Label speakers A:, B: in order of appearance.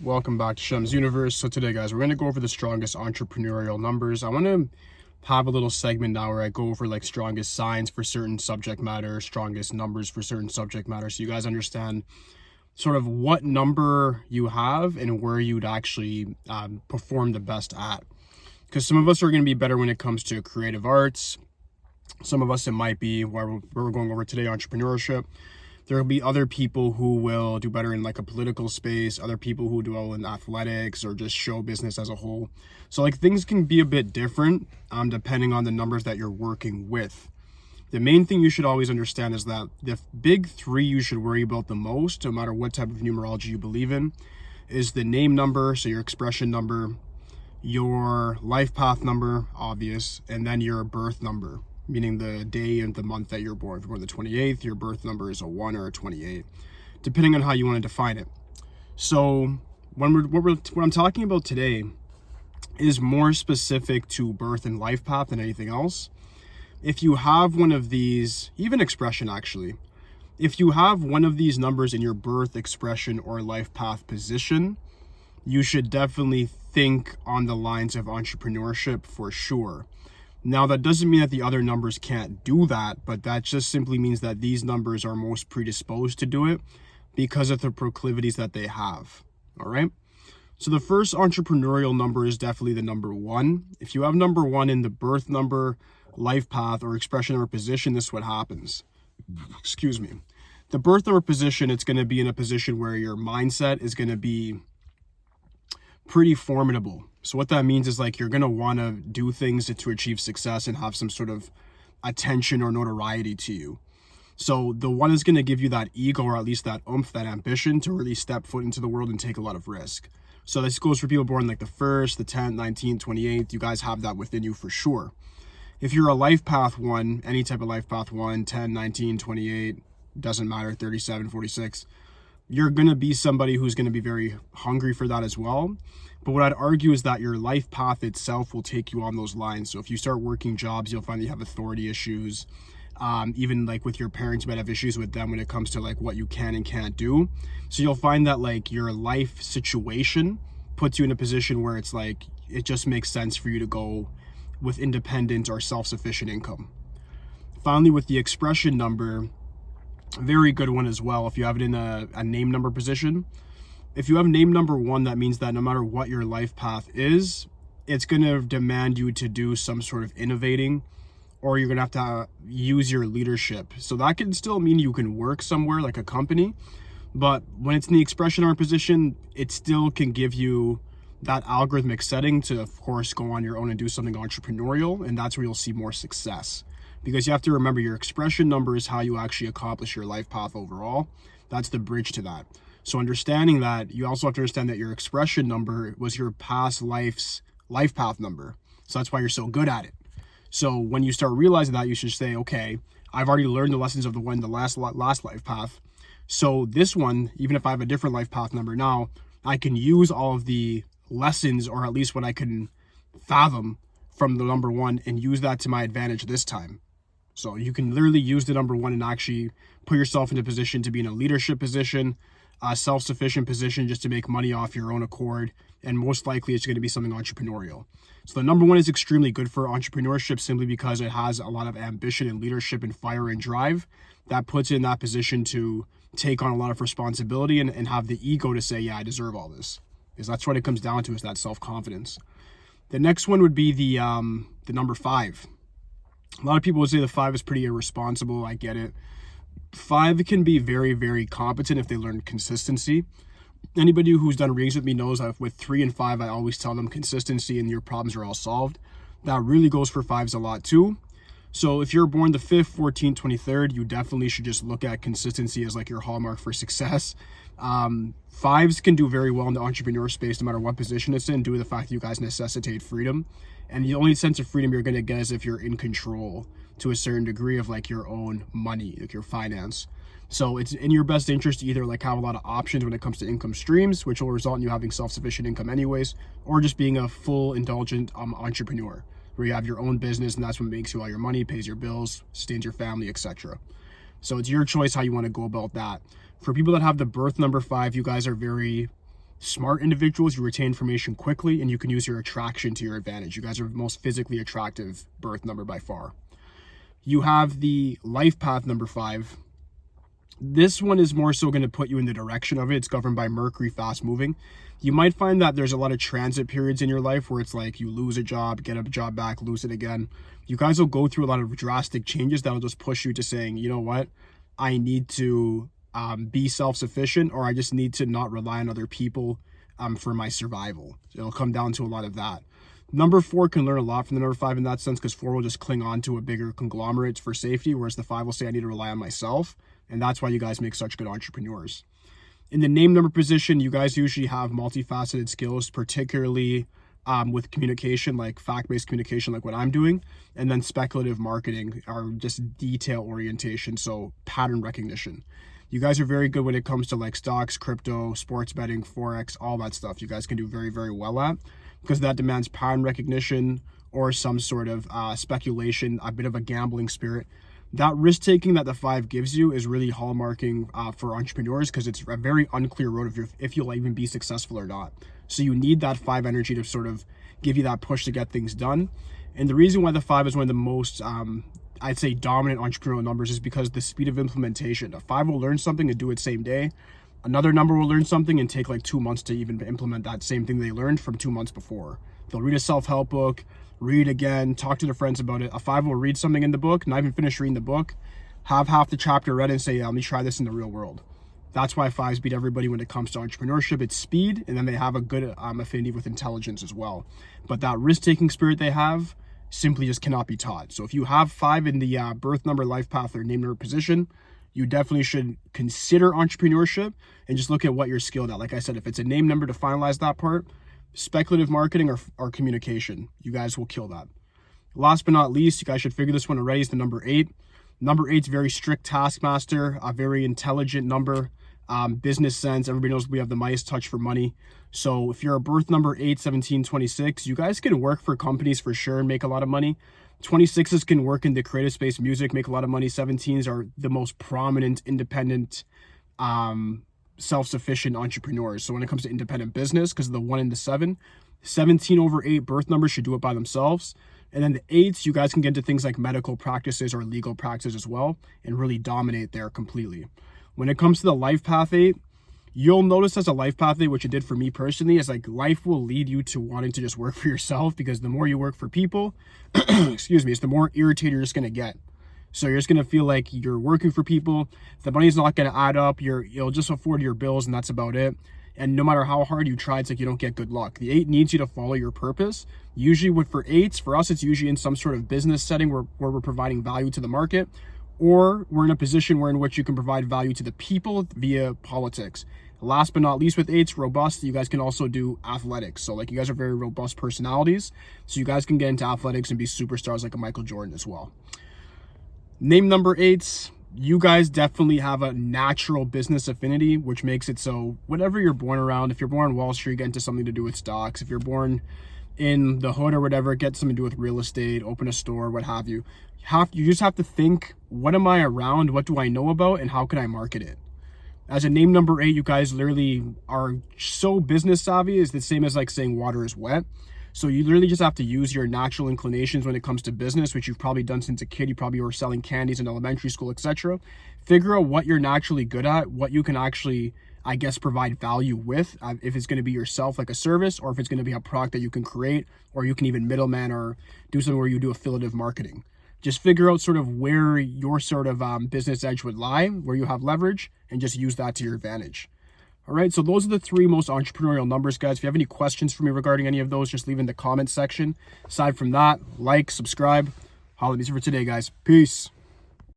A: Welcome back to Shem's Universe. So today, guys, we're going to go over the strongest entrepreneurial numbers. I want to have a little segment now where I go over like strongest signs for certain subject matter, strongest numbers for certain subject matter, so you guys understand sort of what number you have and where you'd actually perform the best at. Because some of us are going to be better when it comes to creative arts. Some of us, it might be where we're going over today, entrepreneurship. There will be other people who will do better in like a political space, other people who do well in athletics or just show business as a whole. So like things can be a bit different depending on the numbers that you're working with. The main thing you should always understand is that the big three you should worry about the most, no matter what type of numerology you believe in, is the name number, so your expression number, your life path number, obvious, and then your birth number, meaning the day and the month that you're born. If you're born the 28th, your birth number is a 1 or a 28, depending on how you want to define it. So what I'm talking about today is more specific to birth and life path than anything else. If you have one of these, even expression actually, if you have one of these numbers in your birth, expression, or life path position, you should definitely think on the lines of entrepreneurship for sure. Now, that doesn't mean that the other numbers can't do that, but that just simply means that these numbers are most predisposed to do it because of the proclivities that they have, all right? So the first entrepreneurial number is definitely the number 1. If you have number 1 in the birth number, life path, or expression or position, this is what happens. Excuse me. The birth number position, it's going to be in a position where your mindset is going to be pretty formidable. So what that means is like you're going to want to do things to achieve success and have some sort of attention or notoriety to you. So the 1 is going to give you that ego, or at least that oomph, that ambition to really step foot into the world and take a lot of risk. So this goes for people born like the 1st, the 10th, 19th, 28th. You guys have that within you for sure. If you're a life path 1, any type of life path 1, 10, 19, 28, doesn't matter, 37, 46, you're going to be somebody who's going to be very hungry for that as well. But what I'd argue is that your life path itself will take you on those lines. So if you start working jobs, you'll find that you have authority issues. Even like with your parents, you might have issues with them when it comes to like what you can and can't do. So you'll find that like your life situation puts you in a position where it's like, it just makes sense for you to go with independent or self-sufficient income. Finally, with the expression number, very good one as well. If you have it in a name number position, if you have name number 1, that means that no matter what your life path is, it's going to demand you to do some sort of innovating, or you're going to have to use your leadership. So that can still mean you can work somewhere like a company, but when it's in the expression or position, it still can give you that algorithmic setting to, of course, go on your own and do something entrepreneurial, and that's where you'll see more success. Because you have to remember your expression number is how you actually accomplish your life path overall. That's the bridge to that. So understanding that, you also have to understand that your expression number was your past life's life path number. So that's why you're so good at it. So when you start realizing that, you should say, okay, I've already learned the lessons of the last life path. So this one, even if I have a different life path number now, I can use all of the lessons, or at least what I can fathom from the number 1, and use that to my advantage this time. So you can literally use the number 1 and actually put yourself in a position to be in a leadership position, a self-sufficient position, just to make money off your own accord. And most likely it's going to be something entrepreneurial. So the number 1 is extremely good for entrepreneurship simply because it has a lot of ambition and leadership and fire and drive that puts it in that position to take on a lot of responsibility and have the ego to say, yeah, I deserve all this. Because that's what it comes down to, is that self-confidence. The next one would be the number 5. A lot of people would say the 5 is pretty irresponsible. I get it. 5 can be very, very competent if they learn consistency. Anybody who's done readings with me knows that with 3 and 5, I always tell them consistency and your problems are all solved. That really goes for 5s a lot too. So if you're born the 5th, 14th, 23rd, you definitely should just look at consistency as like your hallmark for success. 5s can do very well in the entrepreneur space, no matter what position it's in, due to the fact that you guys necessitate freedom. And the only sense of freedom you're going to get is if you're in control to a certain degree of like your own money, like your finance. So it's in your best interest to either like have a lot of options when it comes to income streams, which will result in you having self-sufficient income anyways, or just being a full indulgent entrepreneur where you have your own business and that's what makes you all your money, pays your bills, sustains your family, etc. So it's your choice how you want to go about that. For people that have the birth number 5, you guys are very Smart individuals, you retain information quickly, and you can use your attraction to your advantage. You guys are the most physically attractive birth number by far. You have the life path number 5. This one is more so going to put you in the direction of it. It's governed by Mercury, fast moving. You might find that there's a lot of transit periods in your life where it's like you lose a job, get a job back, lose it again. You guys will go through a lot of drastic changes that'll just push you to saying, you know what, I need to be self-sufficient, or I just need to not rely on other people for my survival. It'll come down to a lot of that. Number 4 can learn a lot from the number 5 in that sense, because 4 will just cling on to a bigger conglomerate for safety, whereas the 5 will say I need to rely on myself. And that's why you guys make such good entrepreneurs. In the name number position, you guys usually have multifaceted skills, particularly with communication, like fact-based communication, like what I'm doing, and then speculative marketing are just detail orientation, so pattern recognition. You guys are very good when it comes to like stocks, crypto, sports betting, Forex, all that stuff. You guys can do very, very well at, because that demands pattern recognition or some sort of speculation, a bit of a gambling spirit. That risk-taking that the 5 gives you is really hallmarking for entrepreneurs, because it's a very unclear road if you'll even be successful or not. So you need that 5 energy to sort of give you that push to get things done. And the reason why the 5 is one of the most, I'd say, dominant entrepreneurial numbers is because the speed of implementation. A 5 will learn something and do it same day. Another number will learn something and take like 2 months to even implement that same thing they learned from 2 months before. They'll read a self-help book, read again, talk to their friends about it. A 5 will read something in the book, not even finish reading the book, have half the chapter read and say, yeah, let me try this in the real world. That's why 5s beat everybody when it comes to entrepreneurship. It's speed, and then they have a good affinity with intelligence as well. But that risk-taking spirit they have simply just cannot be taught. So if you have 5 in the birth number, life path, or name number position, you definitely should consider entrepreneurship and just look at what you're skilled at. Like I said, if it's a name number to finalize that part, speculative marketing or communication, you guys will kill that. Last but not least, you guys should figure this one already, is the number 8. Number 8 is very strict taskmaster, a very intelligent number, business sense. Everybody knows we have the Midas touch for money. So if you're a birth number 8, 17, 26, you guys can work for companies for sure and make a lot of money. 26s can work in the creative space, music, make a lot of money. 17s are the most prominent, independent, self-sufficient entrepreneurs. So when it comes to independent business, because of the 1 and the 7, 17 over 8 birth numbers should do it by themselves. And then the 8s, you guys can get into things like medical practices or legal practices as well and really dominate there completely. When it comes to the life path 8, you'll notice as a life path 8, which it did for me personally, is like life will lead you to wanting to just work for yourself, because the more you work for people, excuse me, it's the more irritated you're just going to get. So you're just going to feel like you're working for people. The money's not going to add up. You'll just afford your bills, and that's about it. And no matter how hard you try, it's like you don't get good luck. The 8 needs you to follow your purpose. Usually for 8s, for us, it's usually in some sort of business setting where we're providing value to the market, or we're in a position in which you can provide value to the people via politics. Last but not least, with 8s, robust, you guys can also do athletics. So like you guys are very robust personalities. So you guys can get into athletics and be superstars like a Michael Jordan as well. Name number 8s, you guys definitely have a natural business affinity, which makes it so whatever you're born around, if you're born on Wall Street, get into something to do with stocks. If you're born in the hood or whatever, get something to do with real estate, open a store, what have you. You just have to think, what am I around? What do I know about? And how can I market it? As a name number 8, you guys literally are so business savvy. It's the same as like saying water is wet. So you literally just have to use your natural inclinations when it comes to business, which you've probably done since a kid. You probably were selling candies in elementary school, etc. Figure out what you're naturally good at, what you can actually, I guess, provide value with. If it's going to be yourself, like a service, or if it's going to be a product that you can create, or you can even middleman or do something where you do affiliative marketing. Just figure out sort of where your sort of business edge would lie, where you have leverage, and just use that to your advantage. All right, so those are the 3 most entrepreneurial numbers, guys. If you have any questions for me regarding any of those, just leave in the comment section. Aside from that, like, subscribe. Holla at me for today, guys. Peace.